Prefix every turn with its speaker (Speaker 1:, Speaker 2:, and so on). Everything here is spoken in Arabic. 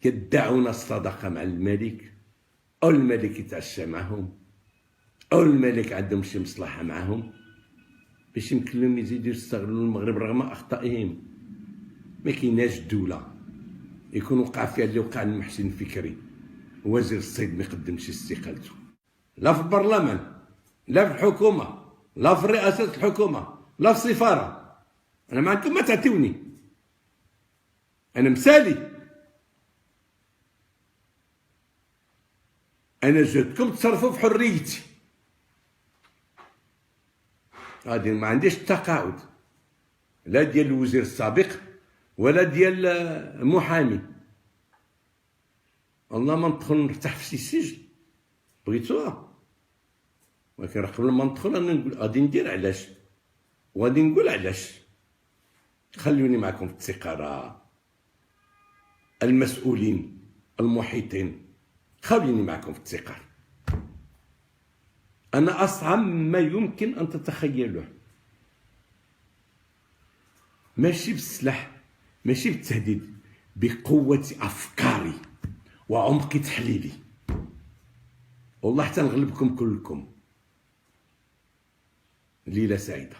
Speaker 1: يدعون الصداقة مع الملك، أو الملك يتعشى معهم، أو الملك عندهم شي مصلحة معهم باش يمكن لهم يزيدوا يستغلوا المغرب رغم أخطائهم. ما كايناش دولة يكون وقع فيها اللي وقع لمحسن فكري، وزير الصيد ما يقدمش استقالته، لا في البرلمان، لا في الحكومة، لا في رئاسة الحكومة، لا في السفارة. أنا ما عندكم ما تعطيوني، أنا مسالي، أنا جاتكم تصرفوا في حريتي، غادي ما عنديش التقاعد لا ديال الوزير السابق ولا ديال المحامي. والله ما ندخل نرتاح في شي سجن بغيتوها، ولكن قبل ما ندخل انا نقول غادي ندير علاش وغادي نقول علاش. خلوني معكم في الثقة، راه المسؤولين المحيطين خلوني معكم في الثقة. أنا أصعب ما يمكن أن تتخيلوه، ماشي بالسلاح، ماشي بالتهديد، بقوة أفكاري وعمق تحليلي. والله حتى نغلبكم كلكم. ليلة سعيدة.